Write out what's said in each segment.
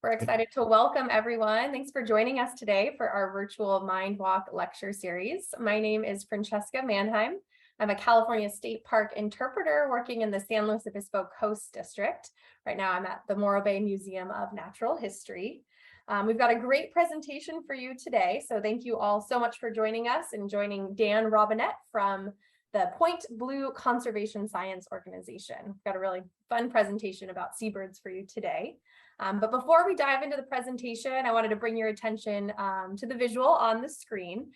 We're excited to welcome everyone. Thanks for joining us today for our virtual Mind Walk lecture series. My name is Francesca Mannheim. I'm a California State Park interpreter working in the San Luis Obispo Coast District. Right now I'm at the Morro Bay Museum of Natural History. We've got a great presentation for you today, so thank you all so much for joining us and joining Dan Robinette from the Point Blue Conservation Science Organization. We've got a really fun presentation about seabirds for you today. But before we dive into the presentation, I wanted to bring your attention to the visual on the screen.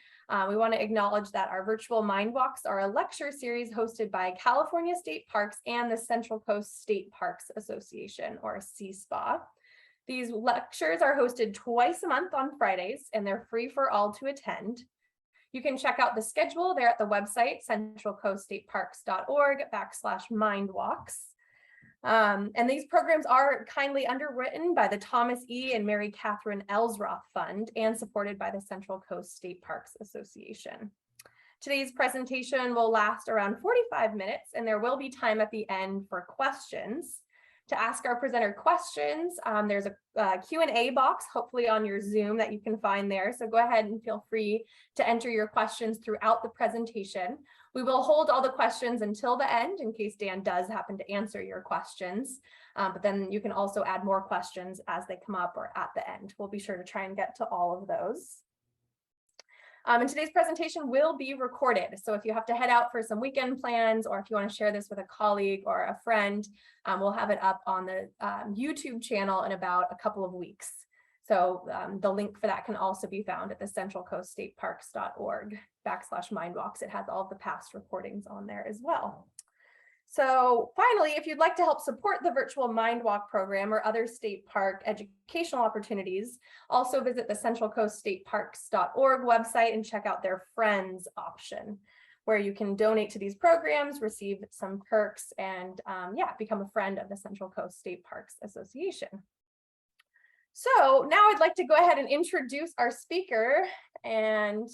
We want to acknowledge that our virtual Mind Walks are a lecture series hosted by California State Parks and the Central Coast State Parks Association, or CSPA. These lectures are hosted twice a month on Fridays, and they're free for all to attend. You can check out the schedule there at the website, centralcoaststateparks.org/mindwalks. And these programs are kindly underwritten by the Thomas E. and Mary Kathryn Eltzroth Fund and supported by the Central Coast State Parks Association. Today's presentation will last around 45 minutes, and there will be time at the end for questions. To ask our presenter questions, there's a Q&A box, hopefully on your Zoom, that you can find there. So go ahead and feel free to enter your questions throughout the presentation. We will hold all the questions until the end in case Dan does happen to answer your questions. But then you can also add more questions as they come up or at the end. We'll be sure to try and get to all of those. And today's presentation will be recorded. So if you have to head out for some weekend plans, or if you want to share this with a colleague or a friend, we'll have it up on the YouTube channel in about a couple of weeks. So the link for that can also be found at the centralcoaststateparks.org/mindwalks. It has all of the past recordings on there as well. So finally, if you'd like to help support the virtual Mind Walk program or other state park educational opportunities, also visit the centralcoaststateparks.org website and check out their Friends option, where you can donate to these programs, receive some perks, and become a friend of the Central Coast State Parks Association. So now I'd like to go ahead and introduce our speaker and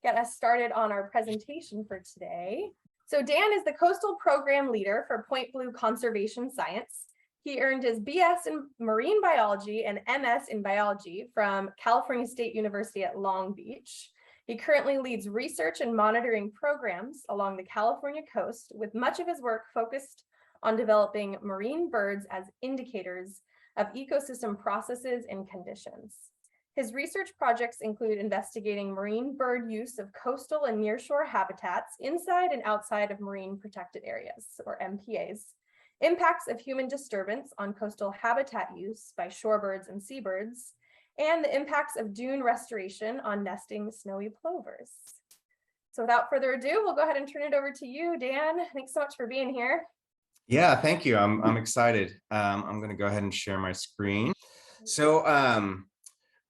get us started on our presentation for today. So Dan is the Coastal Program Leader for Point Blue Conservation Science. He earned his BS in Marine Biology and MS in Biology from California State University at Long Beach. He currently leads research and monitoring programs along the California coast, with much of his work focused on developing marine birds as indicators of ecosystem processes and conditions. His research projects include investigating marine bird use of coastal and nearshore habitats inside and outside of marine protected areas, or MPAs, impacts of human disturbance on coastal habitat use by shorebirds and seabirds, and the impacts of dune restoration on nesting snowy plovers. So without further ado, we'll go ahead and turn it over to you, Dan. Thanks so much for being here. Yeah, thank you. I'm excited. I'm going to go ahead and share my screen. So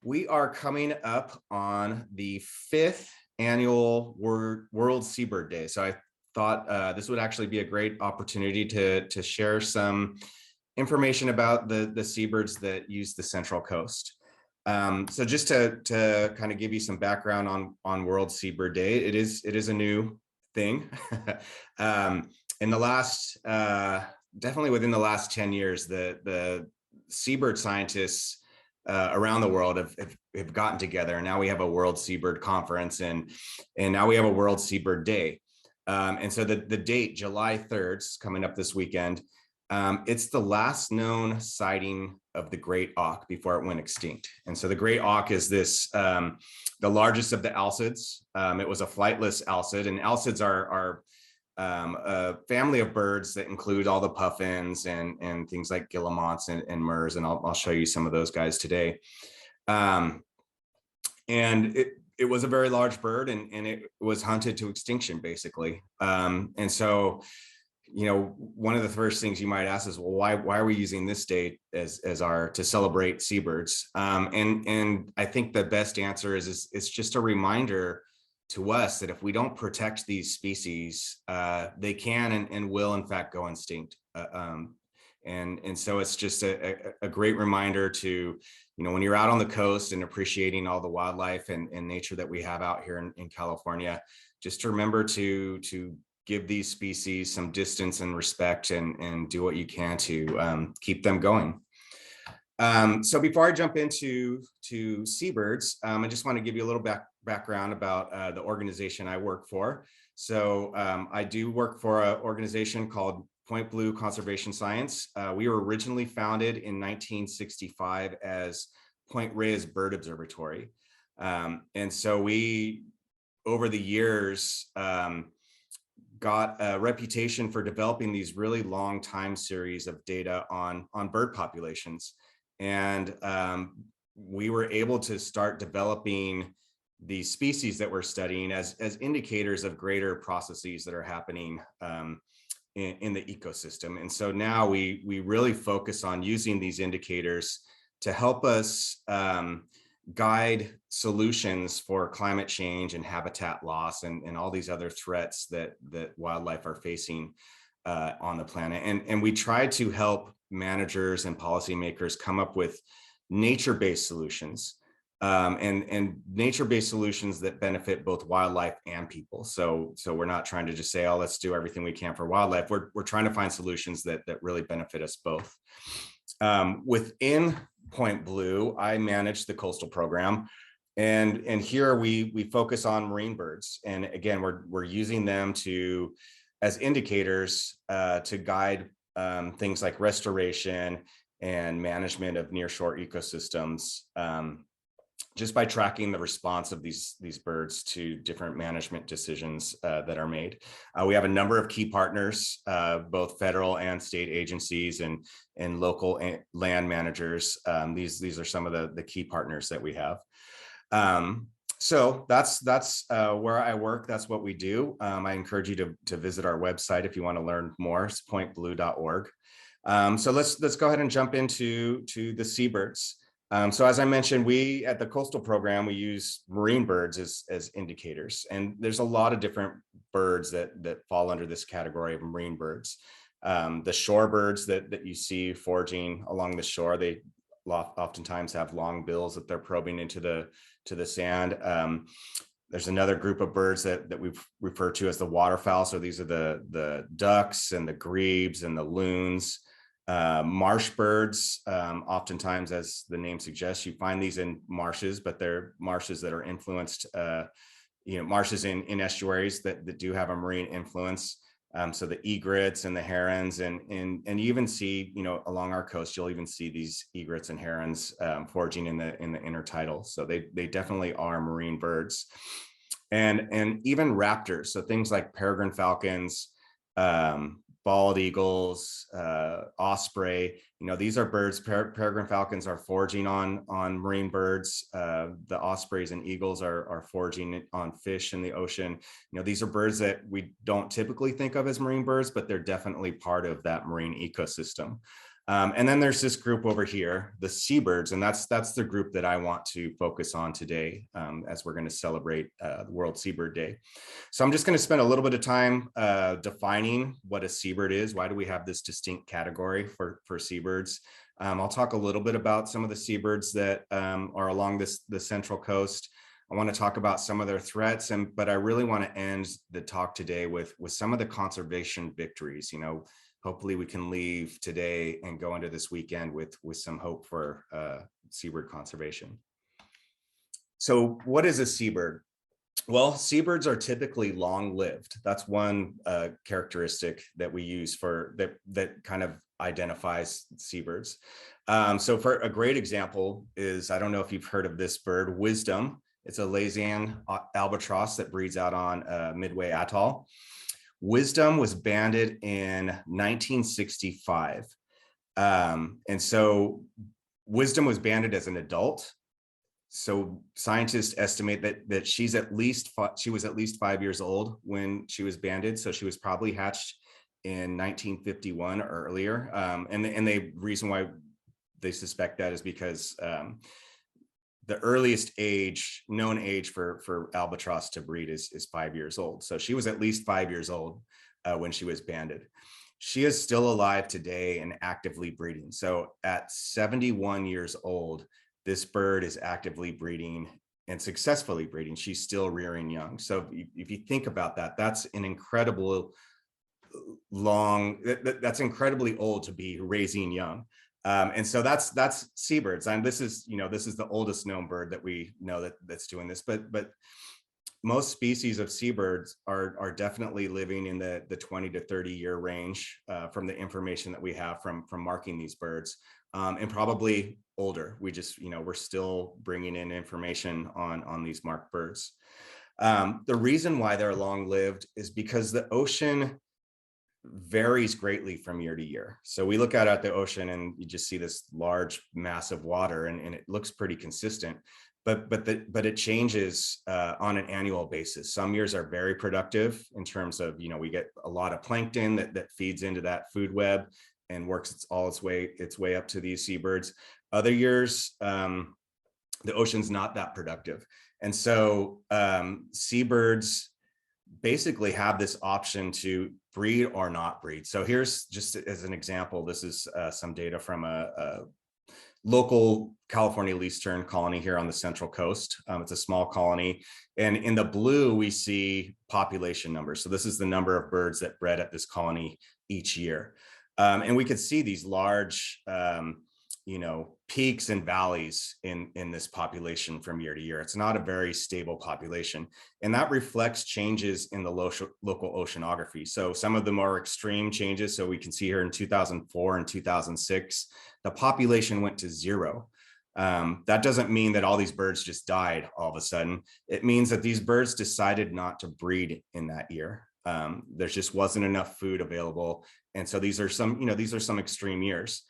we are coming up on the 5th annual World Seabird Day. So I thought this would actually be a great opportunity to share some information about the seabirds that use the Central Coast. So just to kind of give you some background on World Seabird Day, it is a new thing. In the last, definitely within the last 10 years, the seabird scientists around the world have gotten together, and now we have a World Seabird Conference, and now we have a World Seabird Day. And so the date, July 3rd, is coming up this weekend. It's the last known sighting of the Great Auk before it went extinct. And so the Great Auk is this the largest of the alcids. It was a flightless alcid, and alcids are a family of birds that include all the puffins and things like guillemots and murres, and I'll show you some of those guys today. And it was a very large bird, and it was hunted to extinction, basically. And so, you know, one of the first things you might ask is, well, why are we using this date as to celebrate seabirds? And I think the best answer is it's just a reminder to us that if we don't protect these species, they can and will in fact go extinct. And so it's just a great reminder to, you know, when you're out on the coast and appreciating all the wildlife and nature that we have out here in California, just to remember to give these species some distance and respect and do what you can to keep them going. So before I jump into Seabirds, I just want to give you a little background about the organization I work for. So I do work for an organization called Point Blue Conservation Science. We were originally founded in 1965 as Point Reyes Bird Observatory. And so we, over the years, got a reputation for developing these really long time series of data on bird populations. And we were able to start developing these species that we're studying as indicators of greater processes that are happening in the ecosystem. And so now we really focus on using these indicators to help us guide solutions for climate change and habitat loss and all these other threats that wildlife are facing on the planet. And we try to help managers and policymakers come up with nature-based solutions and nature-based solutions that benefit both wildlife and people. So we're not trying to just say, oh, let's do everything we can for wildlife. We're trying to find solutions that really benefit us both. Within Point Blue, I manage the coastal program, and here we focus on marine birds. And again, we're using them as indicators to guide things like restoration and management of nearshore ecosystems, just by tracking the response of these birds to different management decisions that are made. We have a number of key partners, both federal and state agencies and local land managers. These are some of the key partners that we have. So that's where I work. That's what we do. I encourage you to visit our website if you want to learn more. It's pointblue.org. So let's go ahead and jump into the seabirds. So as I mentioned, we at the coastal program, we use marine birds as indicators, and there's a lot of different birds that fall under this category of marine birds. The shorebirds that you see foraging along the shore, they oftentimes have long bills that they're probing into the sand. There's another group of birds that we've referred to as the waterfowl. So these are the ducks and the grebes and the loons. Marsh birds, oftentimes, as the name suggests, you find these in marshes, but they're marshes that are influenced, marshes in estuaries that do have a marine influence. So the egrets and the herons, and you even see, along our coast, you'll even see these egrets and herons foraging in the intertidal. So they definitely are marine birds, and even raptors. So things like peregrine falcons, bald eagles, osprey, these are birds. Peregrine falcons are foraging on marine birds. The ospreys and eagles are foraging on fish in the ocean. These are birds that we don't typically think of as marine birds, but they're definitely part of that marine ecosystem. And then there's this group over here, the seabirds, and that's the group that I want to focus on today, as we're going to celebrate the World Seabird Day. So I'm just going to spend a little bit of time defining what a seabird is. Why do we have this distinct category for seabirds? I'll talk a little bit about some of the seabirds that are along the central coast. I want to talk about some of their threats, but I really want to end the talk today with some of the conservation victories. Hopefully we can leave today and go into this weekend with some hope for seabird conservation. So what is a seabird? Well, seabirds are typically long-lived. That's one characteristic that we use for that kind of identifies seabirds. So for a great example is, I don't know if you've heard of this bird, Wisdom. It's a Laysan albatross that breeds out on Midway Atoll. Wisdom was banded in 1965. And so Wisdom was banded as an adult. So scientists estimate that she was at least 5 years old when she was banded. So she was probably hatched in 1951 or earlier. And the reason why they suspect that is because the earliest known age for albatross to breed is 5 years old. So she was at least 5 years old when she was banded. She is still alive today and actively breeding. So at 71 years old, this bird is actively breeding and successfully breeding. She's still rearing young. So if you think about that, that's an incredible that's incredibly old to be raising young. And so that's seabirds. And this is, this is the oldest known bird that we know that's doing this, but most species of seabirds are definitely living in the 20 to 30 year range from the information that we have from marking these birds, and probably older. We just, we're still bringing in information on these marked birds. The reason why they're long lived is because the ocean varies greatly from year to year. So we look out at the ocean and you just see this large mass of water, and it looks pretty consistent. But it changes on an annual basis. Some years are very productive in terms of, we get a lot of plankton that feeds into that food web and works its way up to these seabirds. Other years, the ocean's not that productive. And so seabirds basically have this option to breed or not breed. So here's just as an example, this is some data from a local California least tern colony here on the Central Coast. It's a small colony. And in the blue, we see population numbers. So this is the number of birds that bred at this colony each year. And we could see these large, peaks and valleys in this population from year to year. It's not a very stable population. And that reflects changes in the local oceanography. So some of the more extreme changes, so we can see here in 2004 and 2006, the population went to 0. That doesn't mean that all these birds just died all of a sudden. It means that these birds decided not to breed in that year. There just wasn't enough food available. And so these are some extreme years.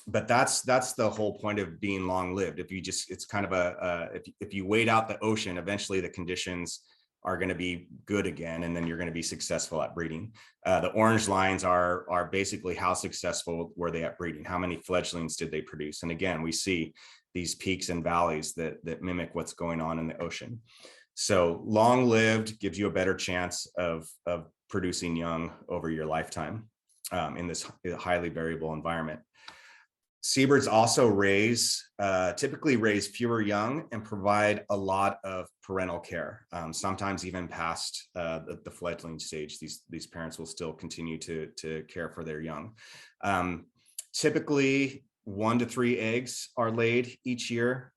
But that's the whole point of being long lived. It's kind of if you wait out the ocean, eventually the conditions are going to be good again, and then you're going to be successful at breeding. The orange lines are basically how successful were they at breeding? How many fledglings did they produce? And again, we see these peaks and valleys that mimic what's going on in the ocean. So long lived gives you a better chance of producing young over your lifetime in this highly variable environment. Seabirds also typically raise fewer young and provide a lot of parental care, sometimes even past the fledgling stage. These parents will still continue to care for their young. Typically, 1 to 3 eggs are laid each year.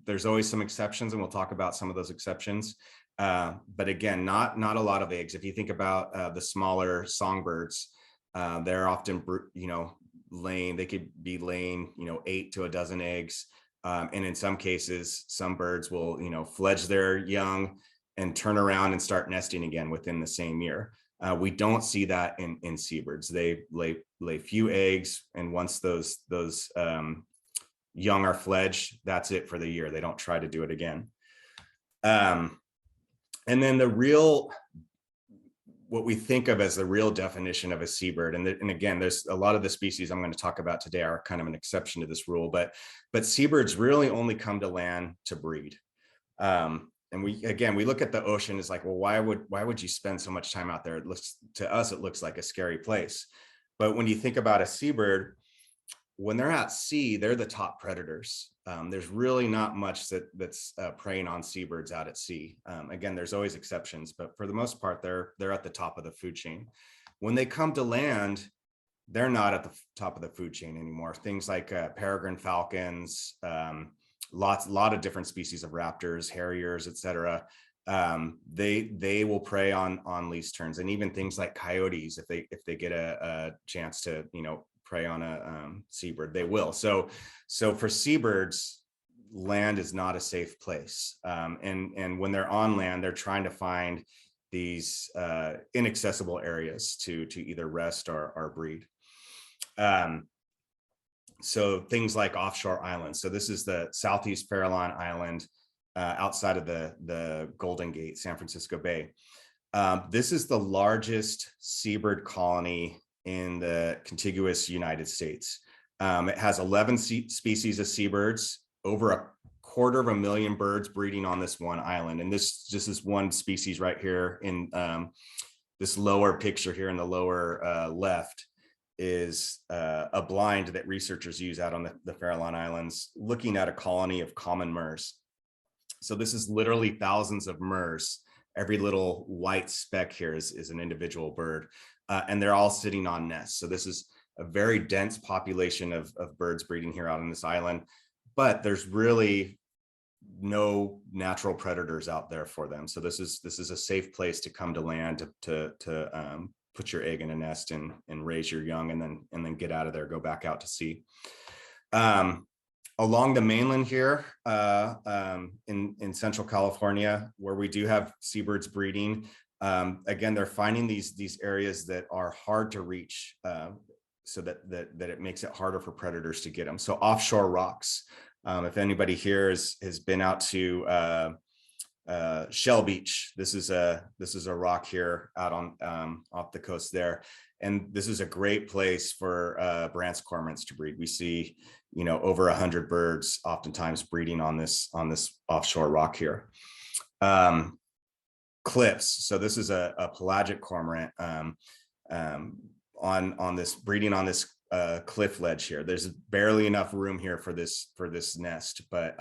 There's always some exceptions, and we'll talk about some of those exceptions. But again, not a lot of eggs. If you think about the smaller songbirds, they're often, they could be laying 8 to a dozen eggs, and in some cases some birds will fledge their young and turn around and start nesting again within the same year. We don't see that in seabirds. They lay few eggs, and once those young are fledged, that's it for the year. They don't try to do it again. And then what we think of as the real definition of a seabird, and again, there's a lot of the species I'm going to talk about today are kind of an exception to this rule, but seabirds really only come to land to breed. And we look at the ocean as like, well, why would you spend so much time out there? To us, it looks like a scary place. But when you think about a seabird, when they're at sea, they're the top predators. There's really not much that's preying on seabirds out at sea. Again, there's always exceptions, but for the most part, they're at the top of the food chain. When they come to land, they're not at the top of the food chain anymore. Things like peregrine falcons, a lot of different species of raptors, harriers, etc. They will prey on least terns, and even things like coyotes, if they get a chance to prey on a seabird, they will. So for seabirds, land is not a safe place. And when they're on land, they're trying to find these inaccessible areas to either rest or breed. So things like offshore islands. So this is the Southeast Fairlawn Island outside of the Golden Gate, San Francisco Bay. This is the largest seabird colony in the contiguous United States. It has 11 species of seabirds, over 250,000 birds breeding on this one island. And this is one species right here in this lower picture here in the lower left is a blind that researchers use out on the Fairlawn Islands, looking at a colony of common murres. So this is literally thousands of murres. Every little white speck here is an individual bird. And they're all sitting on nests. So this is a very dense population of birds breeding here out on this island, but there's really no natural predators out there for them. So this is a safe place to come to land to put your egg in a nest and raise your young, and then get out of there, go back out to sea. Along the mainland here in Central California, where we do have seabirds breeding, again, they're finding these areas that are hard to reach, so that it makes it harder for predators to get them. So offshore rocks. If anybody here has been out to Shell Beach, this is a rock here out on off the coast there, and this is a great place for Brandt's cormorants to breed. We see, over 100 birds oftentimes breeding on this offshore rock here. Cliffs. So this is a pelagic cormorant on this breeding on this cliff ledge here. There's barely enough room here for this nest, but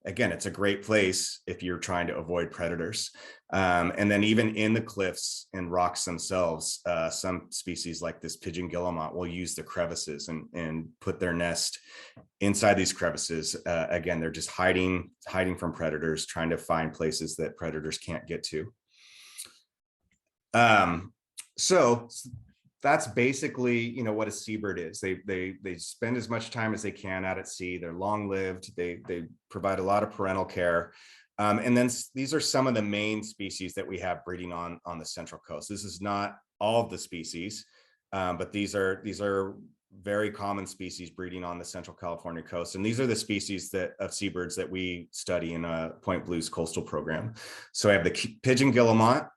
again, it's a great place if you're trying to avoid predators. And then even in the cliffs and rocks themselves, some species like this pigeon guillemot will use the crevices and put their nest inside these crevices. Again, they're just hiding from predators, trying to find places that predators can't get to. So that's basically, what a seabird is. They spend as much time as they can out at sea. They're long-lived. They provide a lot of parental care. And then these are some of the main species that we have breeding on the Central Coast. This is not all of the species, but these are very common species breeding on the Central California coast. And these are the species of seabirds that we study in Point Blue's coastal program. So I have the pigeon guillemot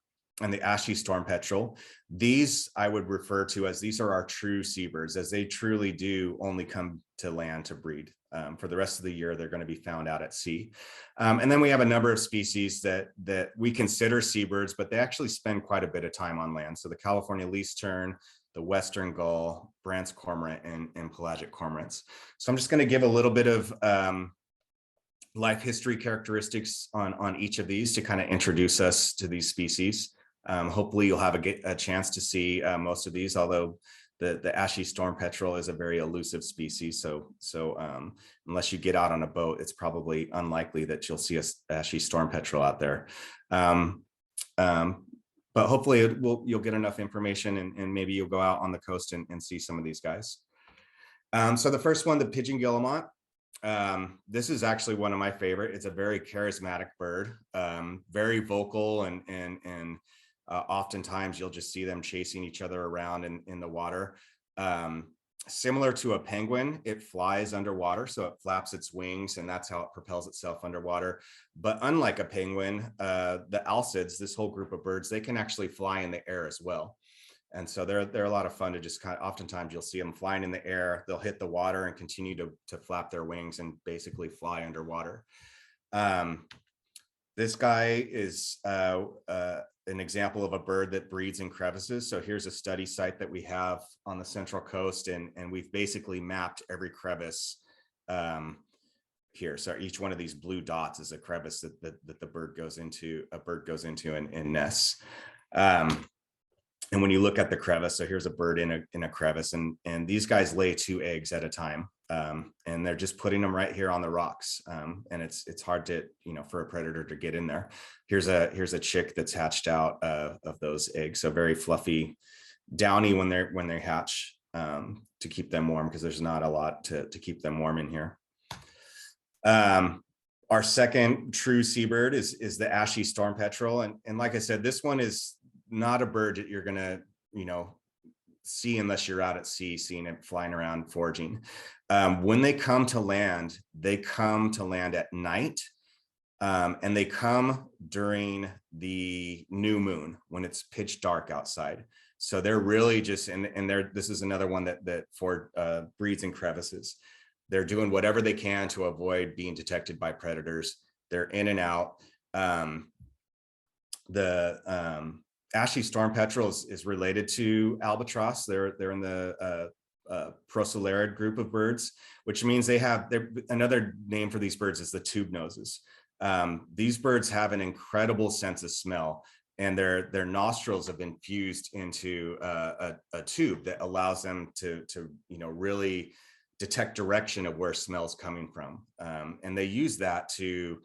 and the ashy storm petrel. These I would refer to as, these are our true seabirds, as they truly do only come to land to breed. For the rest of the year, they're going to be found out at sea. And then we have a number of species that we consider seabirds, but they actually spend quite a bit of time on land. So the California least-tern, the western gull, Brandt's cormorant, and pelagic cormorants. So I'm just going to give a little bit of life history characteristics on each of these to kind of introduce us to these species. Hopefully you'll have a chance to see most of these, although the ashy storm petrel is a very elusive species. So unless you get out on a boat, it's probably unlikely that you'll see a ashy storm petrel out there. But hopefully you'll get enough information, and maybe you'll go out on the coast and see some of these guys. So the first one, the pigeon guillemot. This is actually one of my favorite. It's a very charismatic bird, very vocal, and oftentimes you'll just see them chasing each other around in the water. Similar to a penguin, it flies underwater, so it flaps its wings, and that's how it propels itself underwater. But unlike a penguin, the alcids, this whole group of birds, they can actually fly in the air as well. And so they're a lot of fun to just oftentimes you'll see them flying in the air, they'll hit the water and continue to flap their wings and basically fly underwater. This guy is an example of a bird that breeds in crevices. So here's a study site that we have on the Central Coast, and we've basically mapped every crevice here. So each one of these blue dots is a crevice that the bird goes into, and nests. And when you look at the crevice, so here's a bird in a crevice, and these guys lay 2 eggs at a time, and they're just putting them right here on the rocks, and it's hard to for a predator to get in there. Here's a chick that's hatched out of those eggs, so very fluffy, downy when they hatch, to keep them warm, because there's not a lot to keep them warm in here. Our second true seabird is the ashy storm petrel, and like I said, this one is not a bird that you're gonna see unless you're out at sea seeing it flying around foraging. When they come to land at night, and they come during the new moon when it's pitch dark outside. So they're really just this is another one that breeds in crevices. They're doing whatever they can to avoid being detected by predators. They're in and out. Ashy storm petrel is related to albatross. They're in the Procelarid group of birds, which means another name for these birds is the tube noses. These birds have an incredible sense of smell. and their nostrils have been fused into a tube that allows them to really detect direction of where smell's coming from, and they use that to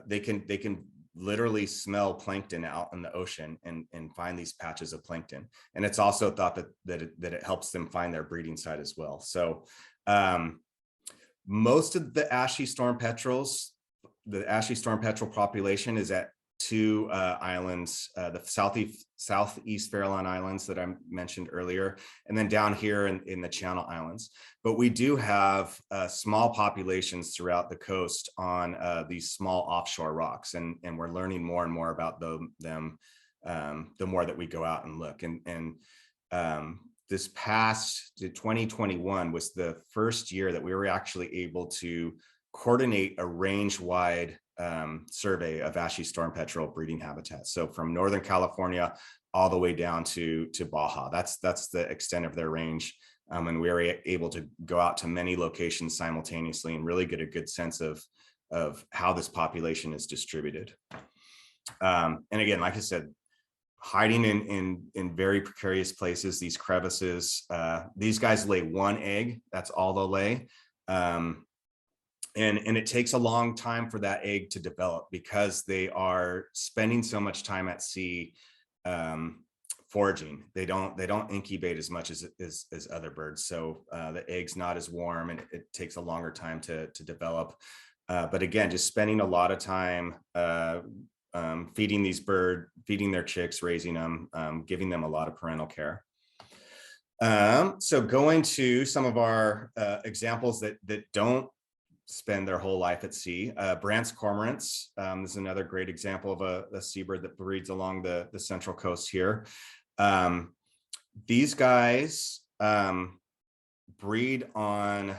they can literally smell plankton out in the ocean and find these patches of plankton. And it's also thought that it helps them find their breeding site as well. So most of the ashy storm petrels, the ashy storm petrel population is at two islands, the southeast Fairlawn Islands that I mentioned earlier, and then down here in the Channel Islands. But we do have small populations throughout the coast on these small offshore rocks, and we're learning more and more about them the more that we go out and look. And this past 2021 was the first year that we were actually able to coordinate a range-wide survey of ashy storm petrel breeding habitats. So from Northern California all the way down to Baja, that's the extent of their range. And we were able to go out to many locations simultaneously and really get a good sense of how this population is distributed. And again, like I said, hiding in very precarious places, these crevices, these guys lay one egg, that's all they'll lay. And it takes a long time for that egg to develop because they are spending so much time at sea foraging. They don't incubate as much as other birds. So the egg's not as warm and it takes a longer time to develop. But again, just spending a lot of time feeding their chicks, raising them, giving them a lot of parental care. So going to some of our examples that don't spend their whole life at sea. Brandt's cormorants. This is another great example of a seabird that breeds along the central coast here. These guys breed on,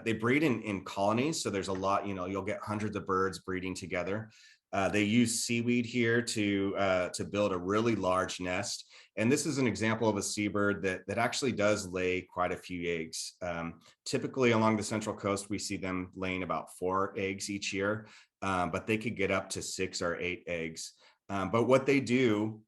they breed in colonies. So there's a lot, you'll get hundreds of birds breeding together. They use seaweed here to build a really large nest. And this is an example of a seabird that actually does lay quite a few eggs. Typically along the central coast, we see them laying about 4 eggs each year, but they could get up to 6 or 8 eggs. But what they do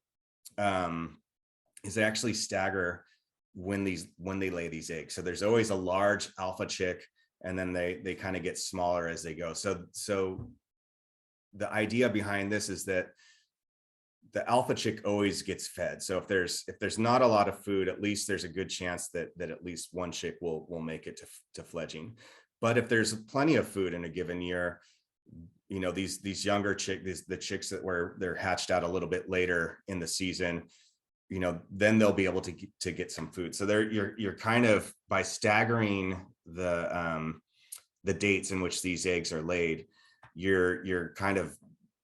is they actually stagger when they lay these eggs. So there's always a large alpha chick, and then they kind of get smaller as they go. So the idea behind this is that the alpha chick always gets fed. So if there's not a lot of food, at least there's a good chance that at least one chick will make it to fledging. But if there's plenty of food in a given year, these younger chicks, the chicks they're hatched out a little bit later in the season, then they'll be able to get some food. So you're kind of, by staggering the dates in which these eggs are laid, you're kind of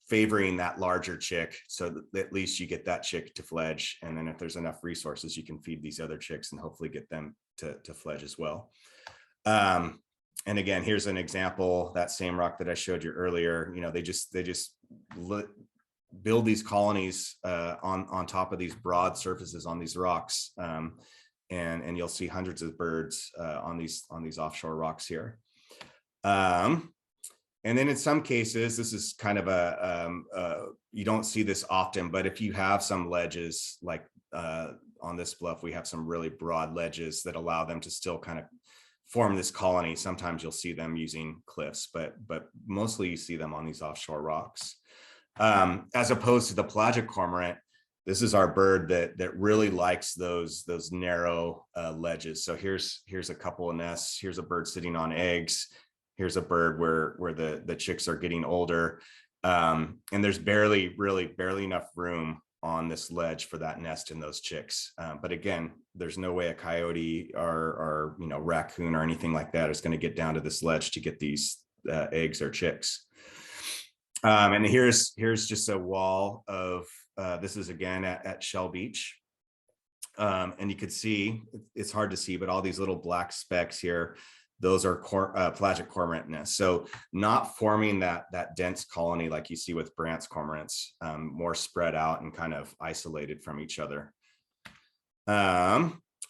favoring that larger chick, so that at least you get that chick to fledge. And then if there's enough resources, you can feed these other chicks and hopefully get them to fledge as well. And again, here's an example, that same rock that I showed you earlier. They just build these colonies on top of these broad surfaces on these rocks, and you'll see hundreds of birds on these offshore rocks here. And then in some cases, this is kind of you don't see this often, but if you have some ledges, like on this bluff, we have some really broad ledges that allow them to still kind of form this colony. Sometimes you'll see them using cliffs, but mostly you see them on these offshore rocks. As opposed to the Pelagic Cormorant, this is our bird that really likes those narrow ledges. So here's a couple of nests. Here's a bird sitting on eggs. Here's a bird where the chicks are getting older. And there's barely enough room on this ledge for that nest and those chicks. But again, there's no way a coyote or raccoon or anything like that is going to get down to this ledge to get these eggs or chicks. And here's just a wall of, this is again at Shell Beach. And you could see, it's hard to see, but all these little black specks here, those are Pelagic Cormorant nests. So not forming that dense colony like you see with Brandt's cormorants, more spread out and kind of isolated from each other.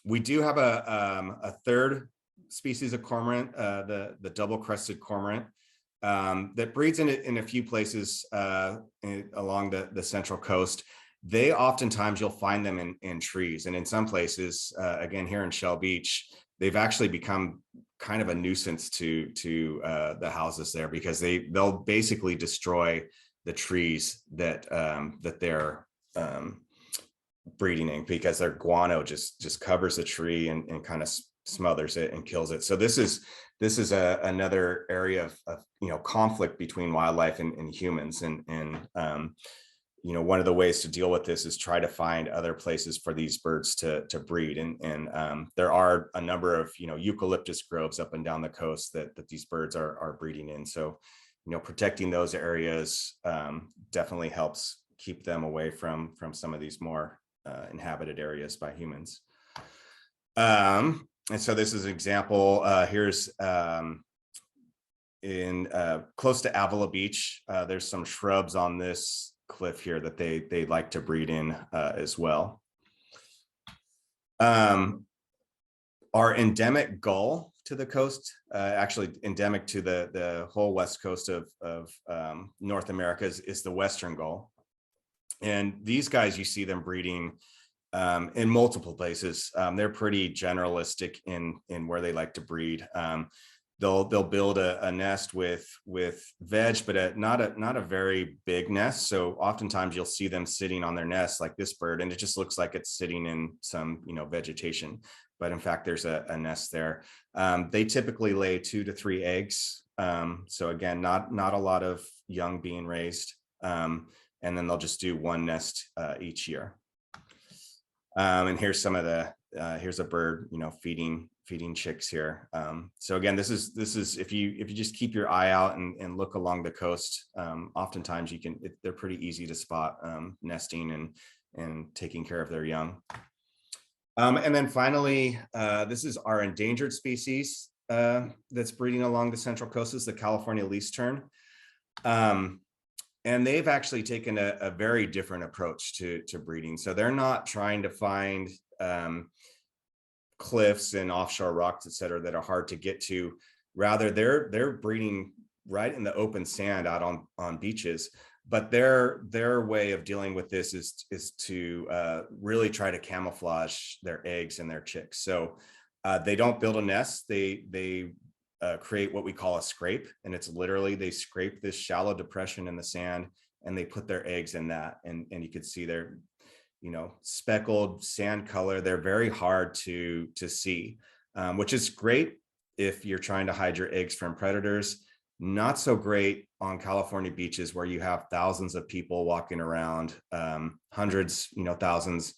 We do have a third species of cormorant, the double crested cormorant, that breeds in a few places along the central coast. they oftentimes you'll find them in trees, and in some places, again here in Shell Beach, they've actually become kind of a nuisance to the houses there, because they'll basically destroy the trees that they're breeding in, because their guano just covers the tree and kind of smothers it and kills it. So this is another area of conflict between wildlife and humans, and one of the ways to deal with this is try to find other places for these birds to breed, and there are a number of eucalyptus groves up and down the coast that these birds are breeding in. So protecting those areas definitely helps keep them away from some of these more inhabited areas by humans. And so this is an example. Here's in close to Avila Beach. There's some shrubs on this cliff here that they like to breed in as well. Our endemic gull to the coast, actually endemic to the whole west coast of North America, is the western gull. And these guys, you see them breeding in multiple places. They're pretty generalistic in where they like to breed. They'll build a nest with veg, but not a very big nest. So oftentimes you'll see them sitting on their nest like this bird, and it just looks like it's sitting in some vegetation, but in fact there's a nest there. They typically lay 2 to 3 eggs. So again, not a lot of young being raised, and then they'll just do one nest each year. And here's some of the here's a bird feeding chicks here. So again, this is if you just keep your eye out and look along the coast, oftentimes they're pretty easy to spot nesting and taking care of their young. And then finally, this is our endangered species that's breeding along the central coast, is the California least-tern. And they've actually taken a very different approach to breeding. So they're not trying to find cliffs and offshore rocks, et cetera, that are hard to get to. Rather, they're breeding right in the open sand out on beaches. But their way of dealing with this is to really try to camouflage their eggs and their chicks. So they don't build a nest. They create what we call a scrape, and it's literally they scrape this shallow depression in the sand and they put their eggs in that, and you can see they're speckled sand color. They're very hard to see, which is great if you're trying to hide your eggs from predators. Not so great on California beaches where you have thousands of people walking around, hundreds, thousands,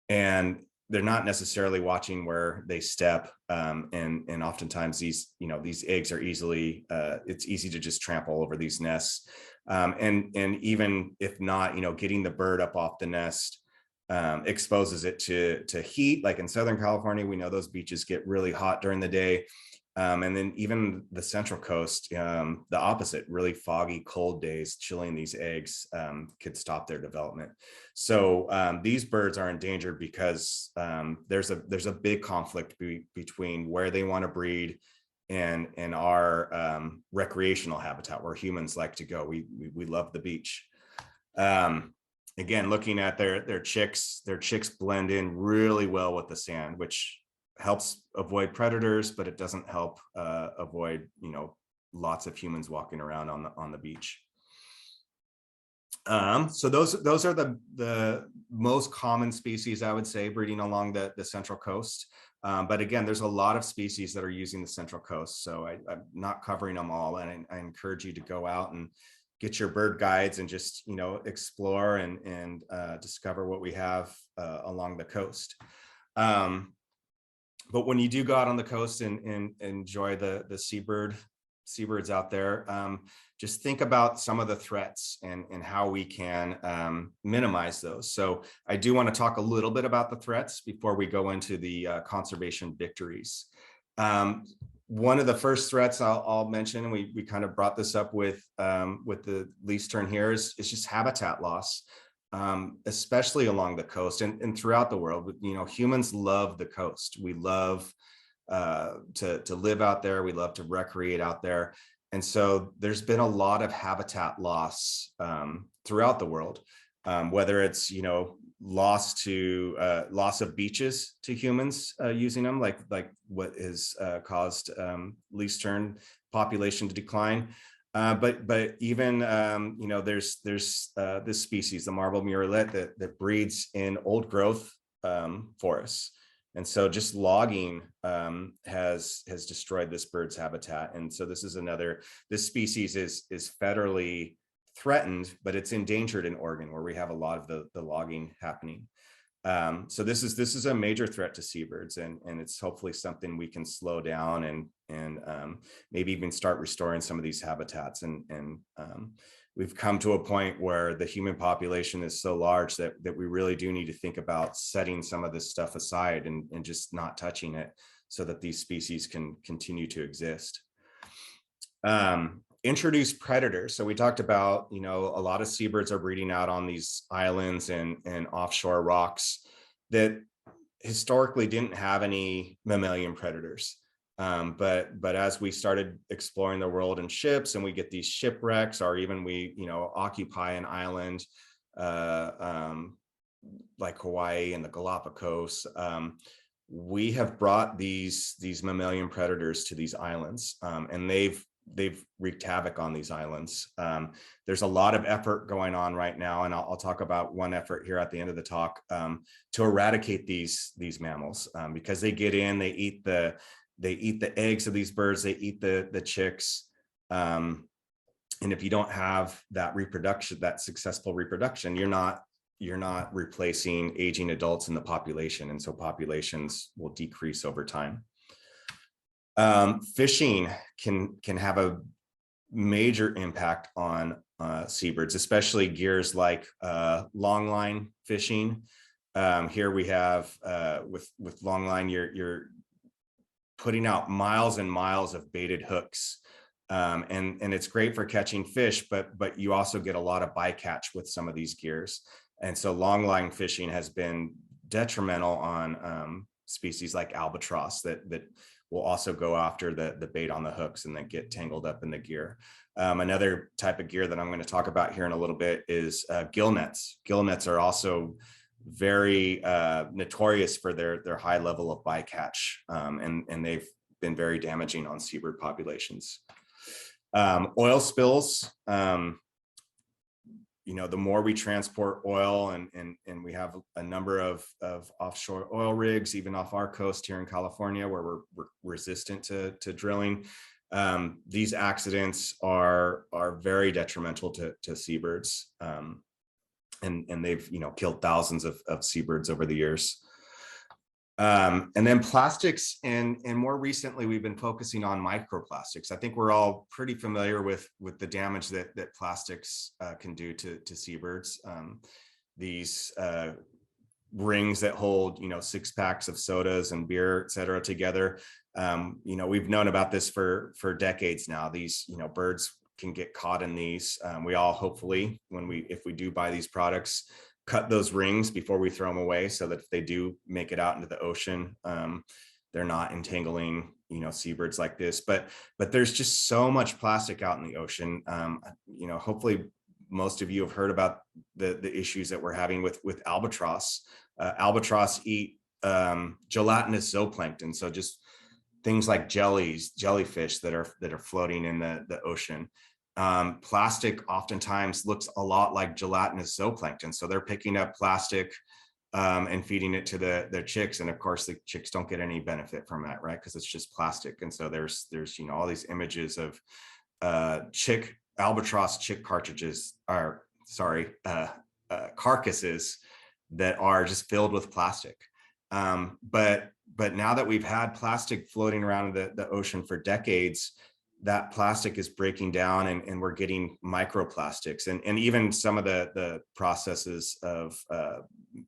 and they're not necessarily watching where they step, and oftentimes these eggs are easily it's easy to just trample over these nests, and even if not, getting the bird up off the nest exposes it to heat. Like in Southern California, we know those beaches get really hot during the day, and then even the Central Coast, the opposite, really foggy, cold days, chilling these eggs could stop their development. So these birds are endangered because there's a big conflict between where they want to breed and our recreational habitat, where humans like to go. We love the beach. Again, looking at their chicks blend in really well with the sand, which helps avoid predators, but it doesn't help avoid lots of humans walking around on the beach. So those are the most common species, I would say, breeding along the Central Coast. But again, there's a lot of species that are using the Central Coast, so I'm not covering them all, and I encourage you to go out and get your bird guides and just explore and discover what we have along the coast. But when you do go out on the coast and enjoy the seabirds out there, just think about some of the threats and how we can minimize those. So I do want to talk a little bit about the threats before we go into the conservation victories. One of the first threats I'll mention, and we kind of brought this up with the least-tern here, is just habitat loss. Especially along the coast and throughout the world. Humans love the coast. We love to live out there. We love to recreate out there. And so there's been a lot of habitat loss throughout the world. whether it's, loss of beaches to humans using them, like what has caused least tern population to decline. But even there's this species, the marble murrelet, that breeds in old growth forests, and so just logging has destroyed this bird's habitat. And so this species is federally threatened, but it's endangered in Oregon, where we have a lot of the logging happening. So this is a major threat to seabirds, and it's hopefully something we can slow down and maybe even start restoring some of these habitats. And we've come to a point where the human population is so large that we really do need to think about setting some of this stuff aside and just not touching it, so that these species can continue to exist. Introduce predators. So we talked about, a lot of seabirds are breeding out on these islands and offshore rocks that historically didn't have any mammalian predators. But as we started exploring the world in ships, and we get these shipwrecks, or even we, occupy an island like Hawaii and the Galapagos, we have brought these mammalian predators to these islands, and they've wreaked havoc on these islands. There's a lot of effort going on right now, and I'll talk about one effort here at the end of the talk, to eradicate these mammals, because they get in, they eat the eggs of these birds, they eat the chicks, and if you don't have that successful reproduction, you're not replacing aging adults in the population, and so populations will decrease over time. Fishing can have a major impact on seabirds, especially gears like long line fishing. Here we have with long line, you're putting out miles and miles of baited hooks, and it's great for catching fish, but you also get a lot of bycatch with some of these gears, and so long line fishing has been detrimental on species like albatross that will also go after the bait on the hooks and then get tangled up in the gear. Another type of gear that I'm going to talk about here in a little bit is gill nets. Gill nets are also very notorious for their high level of bycatch, and they've been very damaging on seabird populations. Oil spills. The more we transport oil, and we have a number of offshore oil rigs, even off our coast here in California, where we're resistant to drilling. These accidents are very detrimental to seabirds, and they've killed thousands of seabirds over the years. And then plastics, and more recently we've been focusing on microplastics. I think we're all pretty familiar with the damage that plastics can do to seabirds. These rings that hold 6 packs of sodas and beer, et cetera, together. We've known about this for decades now. These birds can get caught in these. We all hopefully, if we do buy these products, cut those rings before we throw them away, so that if they do make it out into the ocean, they're not entangling seabirds like this. But there's just so much plastic out in the ocean. Hopefully most of you have heard about the issues that we're having with albatross. Albatross eat gelatinous zooplankton, so just things like jellyfish that are floating in the ocean. Plastic oftentimes looks a lot like gelatinous zooplankton, so they're picking up plastic and feeding it to their chicks, and of course the chicks don't get any benefit from that, right? Because it's just plastic. And so there's all these images of albatross chick cartridges, or carcasses that are just filled with plastic. But now that we've had plastic floating around the ocean for decades, that plastic is breaking down, and we're getting microplastics, and even some of the processes of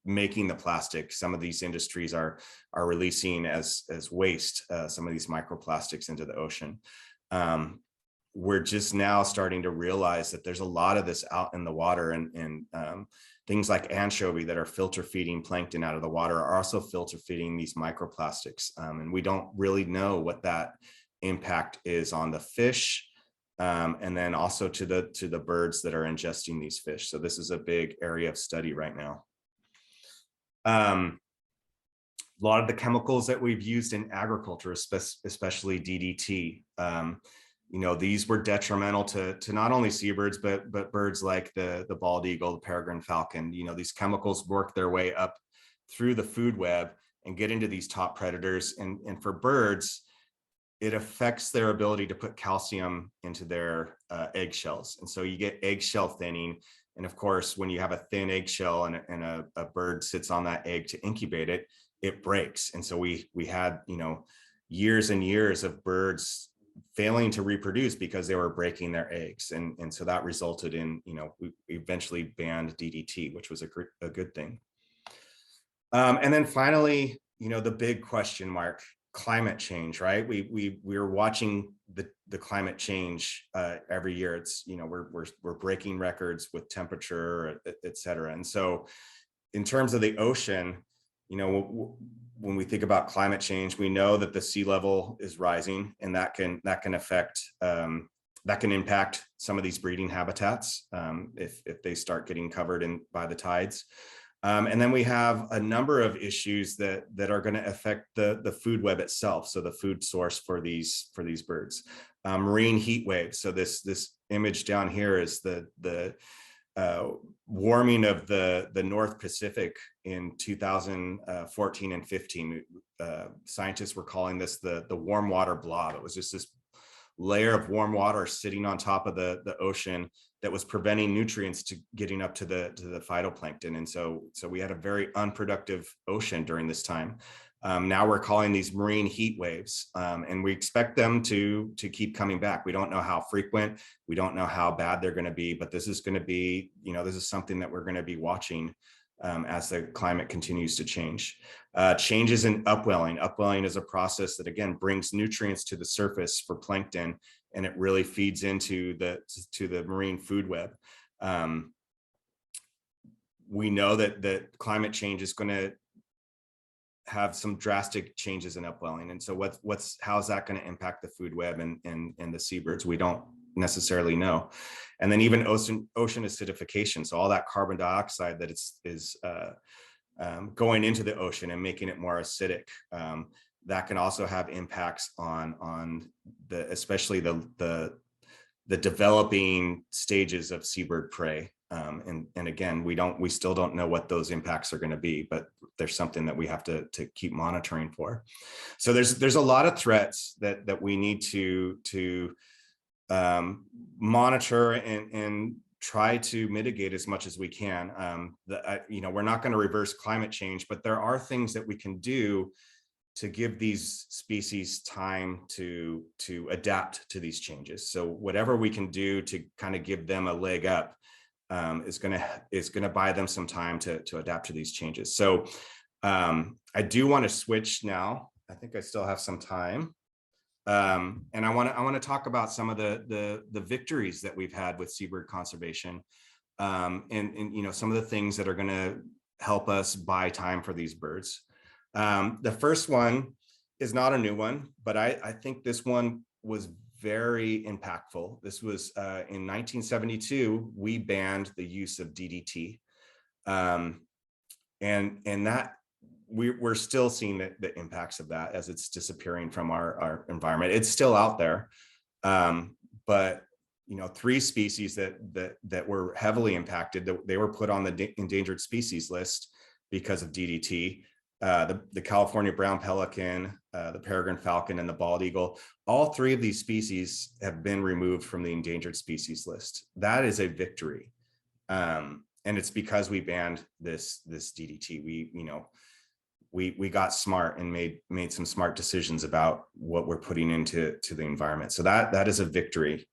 making the plastic. Some of these industries are releasing as waste some of these microplastics into the ocean. We're just now starting to realize that there's a lot of this out in the water, and things like anchovy that are filter feeding plankton out of the water are also filter feeding these microplastics, and we don't really know what that impact is on the fish, and then also to the birds that are ingesting these fish. So this is a big area of study right now. A lot of the chemicals that we've used in agriculture, especially DDT, these were detrimental to not only seabirds, but birds like the bald eagle, the peregrine falcon. These chemicals work their way up through the food web and get into these top predators. And for birds, it affects their ability to put calcium into their eggshells. And so you get eggshell thinning. And of course, when you have a thin eggshell and a bird sits on that egg to incubate it, it breaks. And so we had, years and years of birds failing to reproduce because they were breaking their eggs. And so that resulted in, we eventually banned DDT, which was a good thing. And then finally, the big question mark, climate change, right? We're watching the climate change every year. It's, we're breaking records with temperature, et cetera. And so in terms of the ocean, when we think about climate change, we know that the sea level is rising, and that can affect, that can impact some of these breeding habitats if they start getting covered by the tides. And then we have a number of issues that are going to affect the food web itself. So the food source for these birds, marine heat waves. So this image down here is the warming of the North Pacific in 2014 and 15. Scientists were calling this the warm water blob. It was just this layer of warm water sitting on top of the ocean that was preventing nutrients to getting up to the phytoplankton. And so we had a very unproductive ocean during this time. Now we're calling these marine heat waves, and we expect them to keep coming back. We don't know how frequent, we don't know how bad they're going to be, but this is going to be, this is something that we're going to be watching as the climate continues to change. Changes in upwelling. Upwelling is a process that, again, brings nutrients to the surface for plankton, and it really feeds into the marine food web. We know that climate change is going to have some drastic changes in upwelling. And so how's that going to impact the food web and the seabirds? We don't necessarily know. And then even ocean acidification. So all that carbon dioxide that is going into the ocean and making it more acidic, that can also have impacts on especially the developing stages of seabird prey. And again, we still don't know what those impacts are going to be, but there's something that we have to keep monitoring for. So there's a lot of threats that we need to monitor and try to mitigate as much as we can. We're not going to reverse climate change, but there are things that we can do to give these species time to adapt to these changes. So whatever we can do to kind of give them a leg up is going to buy them some time to adapt to these changes. So I do want to switch now. I think I still have some time. And I want to talk about some of the victories that we've had with seabird conservation, and some of the things that are going to help us buy time for these birds. The first one is not a new one, but I think this one was very impactful. This was in 1972, we banned the use of DDT. And that we're still seeing the impacts of that as it's disappearing from our environment. It's still out there. But 3 species that were heavily impacted, they were put on the endangered species list because of DDT. The California brown pelican, the peregrine falcon, and the bald eagle. All 3 of these species have been removed from the endangered species list. That is a victory. And it's because we banned this DDT. We got smart and made some smart decisions about what we're putting into the environment. So that is a victory.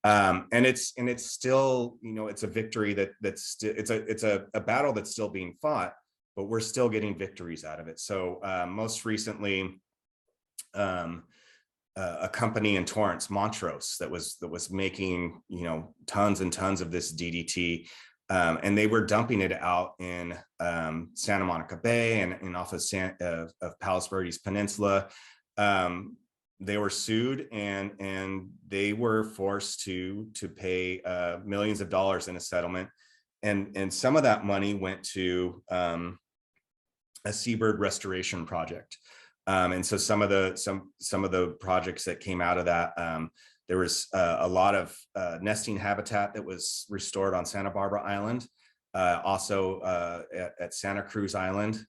And it's still, it's a victory it's a battle that's still being fought, but we're still getting victories out of it. So most recently, a company in Torrance, Montrose, that was making tons and tons of this DDT, and they were dumping it out in Santa Monica Bay and off of Palos Verdes Peninsula. they were sued, and they were forced to pay millions of dollars in a settlement, and some of that money went to a Seabird restoration project. And so some of the projects that came out of that, there was a lot of nesting habitat that was restored on Santa Barbara Island, also at Santa Cruz Island,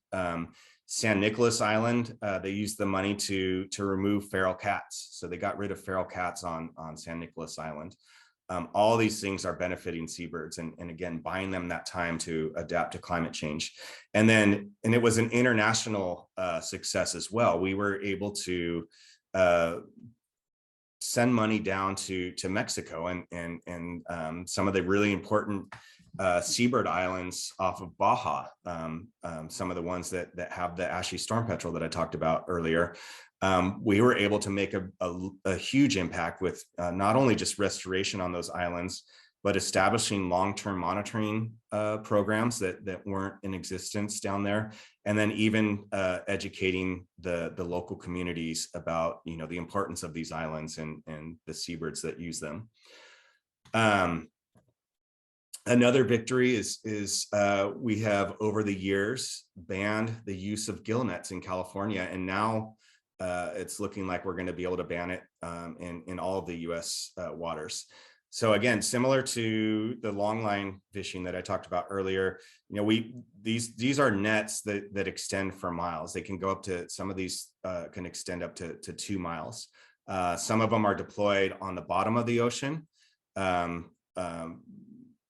San Nicolas Island. They used the money to remove feral cats, so they got rid of feral cats on San Nicolas Island. All these things are benefiting seabirds, and again, buying them that time to adapt to climate change. And it was an international success as well. We were able to send money down to Mexico, and some of the really important seabird islands off of Baja, some of the ones that have the ashy storm petrel that I talked about earlier. We were able to make a huge impact with not only just restoration on those islands, but establishing long-term monitoring programs that weren't in existence down there, and then even educating the local communities about the importance of these islands and the seabirds that use them. Another victory is we have over the years banned the use of gill nets in California, and now it's looking like we're going to be able to ban it in all of the U.S. waters. So again, similar to the longline fishing that I talked about earlier, these are nets that extend for miles. They can go up to, some of these can extend up to 2 miles. Some of them are deployed on the bottom of the ocean.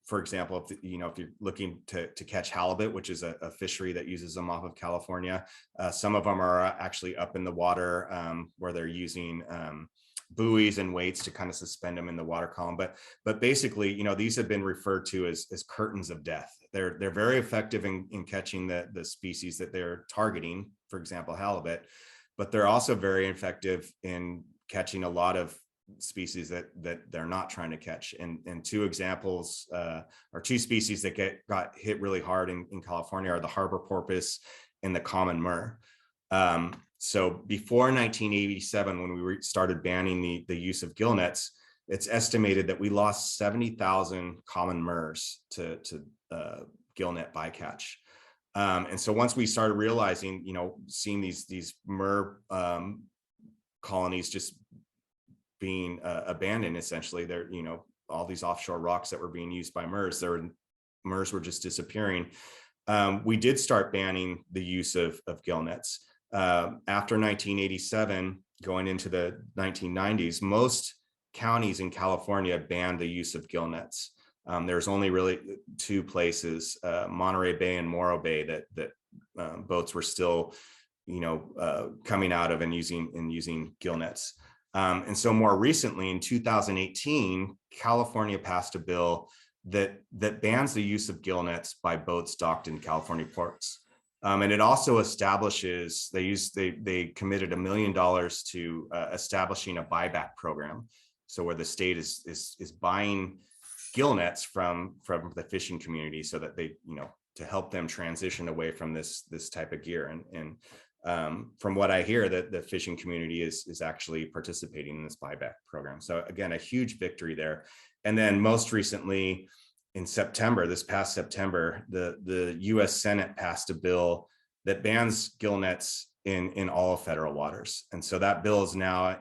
For example, if you're looking to catch halibut, which is a fishery that uses them off of California, some of them are actually up in the water where they're using buoys and weights to kind of suspend them in the water column. But basically, these have been referred to as curtains of death. They're very effective in catching the species that they're targeting, for example, halibut, but they're also very effective in catching a lot of species that they're not trying to catch. And two examples, or two species that got hit really hard in California, are the harbor porpoise and the common murre. So before 1987, when we started banning the use of gill nets, it's estimated that we lost 70,000 common murres to gill net bycatch. And so once we started realizing, seeing these murre colonies just being abandoned, essentially, they're, all these offshore rocks that were being used by murres, murres were just disappearing. We did start banning the use of gill nets. After 1987, going into the 1990s, most counties in California banned the use of gill nets. There's only really 2 places, Monterey Bay and Morro Bay, that boats were still, coming out of and using gill nets. And so more recently, in 2018, California passed a bill that bans the use of gill nets by boats docked in California ports. And it also establishes, they committed $1 million to establishing a buyback program. So where the state is buying gill nets from the fishing community, so that they, to help them transition away from this type of gear. And from what I hear, that the fishing community is actually participating in this buyback program. So again, a huge victory there. And then most recently, in September, this past September, the U.S. Senate passed a bill that bans gill nets in all federal waters. And so that bill is now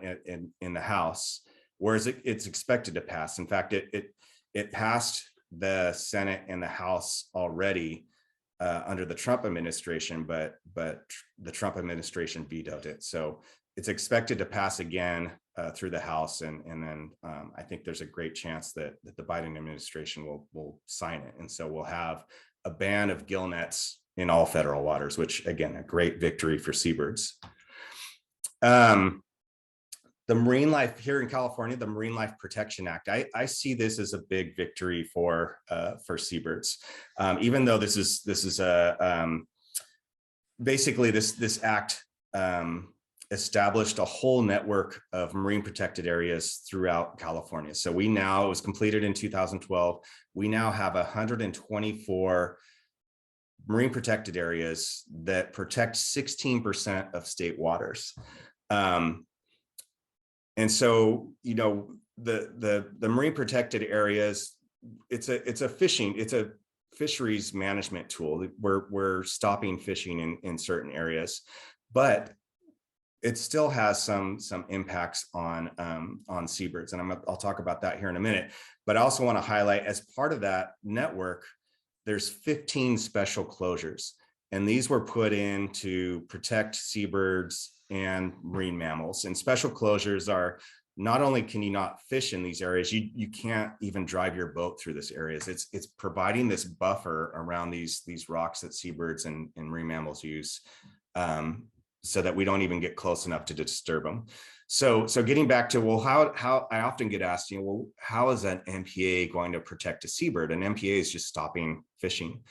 in the House, whereas it's expected to pass. In fact, it passed the Senate and the House already under the Trump administration, but the Trump administration vetoed it. So it's expected to pass again through the House, and then I think there's a great chance that the Biden administration will sign it, and so we'll have a ban of gill nets in all federal waters, which again, a great victory for seabirds. The marine life here in California, the Marine Life Protection Act, I see this as a big victory for seabirds. Even though this is a basically this act established a whole network of marine protected areas throughout California. So it was completed in 2012. We now have 124 marine protected areas that protect 16% of state waters. And so, you know, the marine protected areas, it's a fisheries management tool. We're stopping fishing in certain areas, but it still has some impacts on seabirds, and I'll talk about that here in a minute. But I also want to highlight, as part of that network, there's 15 special closures, and these were put in to protect seabirds and marine mammals. And special closures are, not only can you not fish in these areas, you can't even drive your boat through this areas. It's providing this buffer around these rocks that seabirds and marine mammals use, so that we don't even get close enough to disturb them. So getting back to, well, how I often get asked, you know, well, how is an MPA going to protect a seabird? An MPA is just stopping fishing.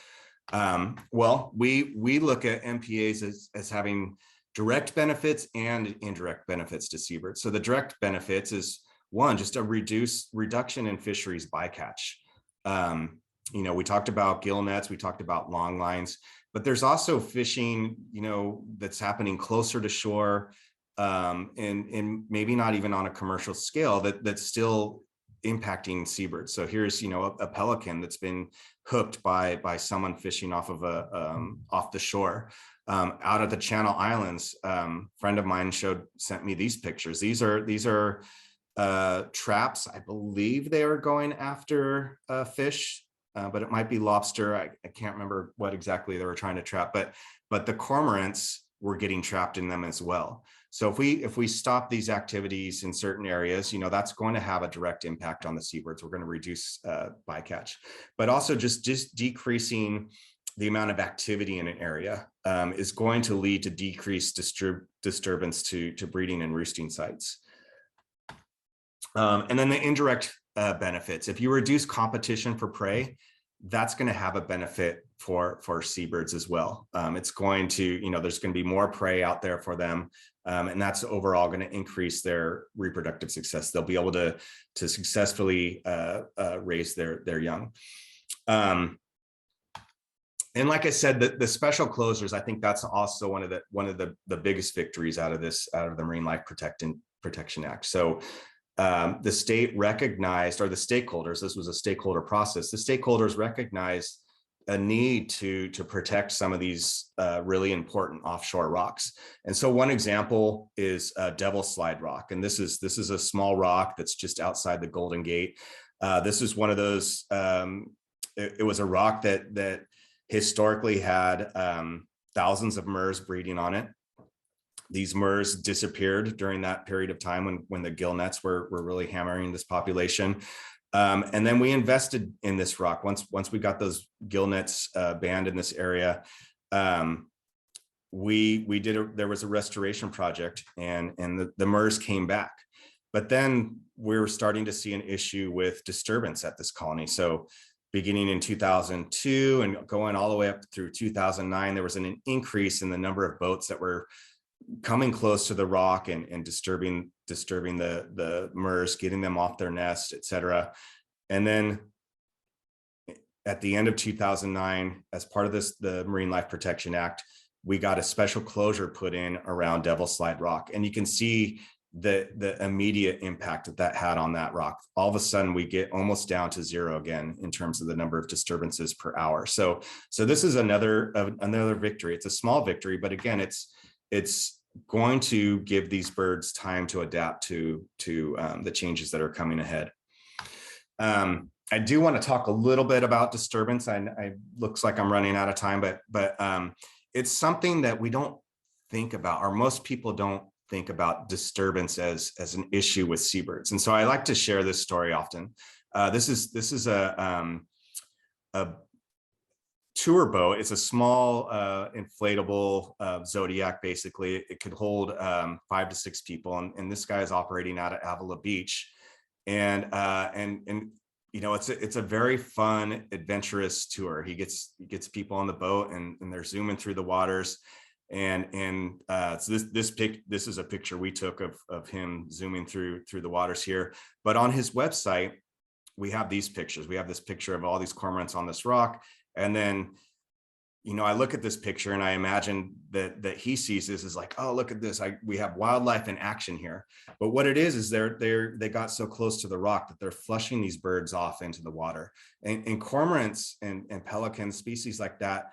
Well, we look at MPAs as having direct benefits and indirect benefits to seabirds. So the direct benefits is, one, just a reduction in fisheries bycatch. You know, we talked about gill nets, we talked about long lines, but there's also fishing, you know, that's happening closer to shore, and maybe not even on a commercial scale, that's still impacting seabirds. So here's, you know, a pelican that's been hooked by someone fishing off of off the shore. Out at the Channel Islands, friend of mine sent me these pictures. These are traps. I believe they are going after fish, but it might be lobster. I can't remember what exactly they were trying to trap, but the cormorants were getting trapped in them as well. So if we stop these activities in certain areas, you know, that's going to have a direct impact on the seabirds. We're going to reduce bycatch, but also just decreasing the amount of activity in an area is going to lead to decreased disturbance to breeding and roosting sites. And then the indirect benefits. If you reduce competition for prey, that's going to have a benefit for seabirds as well. It's going to, you know, there's going to be more prey out there for them, and that's overall going to increase their reproductive success. They'll be able to successfully raise their young. And like I said, the special closures, I think that's also one of the biggest victories out of the Marine Life Protection Act. So the state recognized, or the stakeholders, this was a stakeholder process, the stakeholders recognized a need to protect some of these really important offshore rocks. And so one example is Devil Slide Rock. And this is a small rock that's just outside the Golden Gate. This is one of those, it was a rock that historically had thousands of murres breeding on it. These murres disappeared during that period of time when the gill nets were really hammering this population. And then we invested in this rock. Once we got those gill nets banned in this area, there was a restoration project, and the murres came back. But then we were starting to see an issue with disturbance at this colony. So beginning in 2002 and going all the way up through 2009, there was an increase in the number of boats that were coming close to the rock and disturbing the murres, getting them off their nest, etc. And then at the end of 2009, as part of the Marine Life Protection Act, we got a special closure put in around Devil Slide Rock. And you can see the immediate impact that had on that rock. All of a sudden, we get almost down to zero again in terms of the number of disturbances per hour. So this is another victory. It's a small victory, but again, it's going to give these birds time to adapt to the changes that are coming ahead. I do want to talk a little bit about disturbance. I looks like I'm running out of time, but it's something that we don't think about, or most people don't think about disturbance as an issue with seabirds. And so I like to share this story often. This is a tour boat. It's a small inflatable Zodiac. Basically, it could hold 5 to 6 people, and this guy is operating out of Avila Beach, and you know, it's a very fun, adventurous tour. He gets people on the boat, and they're zooming through the waters. And so this is a picture we took of him zooming through the waters here. But on his website, we have these pictures. We have this picture of all these cormorants on this rock, and then I look at this picture and I imagine that he sees this as like, oh, look at this. We have wildlife in action here. But what it is they got so close to the rock that they're flushing these birds off into the water. And cormorants and pelicans, species like that,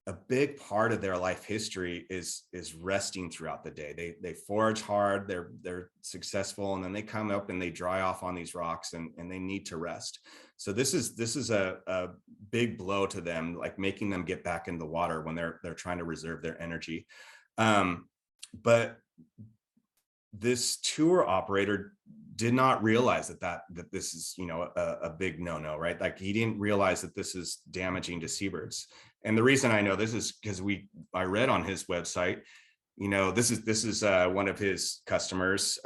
a big part of their life history is resting throughout the day. They forage hard, they're successful, and then they come up and they dry off on these rocks and they need to rest. So this is a big blow to them, like making them get back in the water when they're trying to reserve their energy. But this tour operator did not realize that this is, a big no-no, right? Like he didn't realize that this is damaging to seabirds. And the reason I know this is because I read on his website, this is one of his customers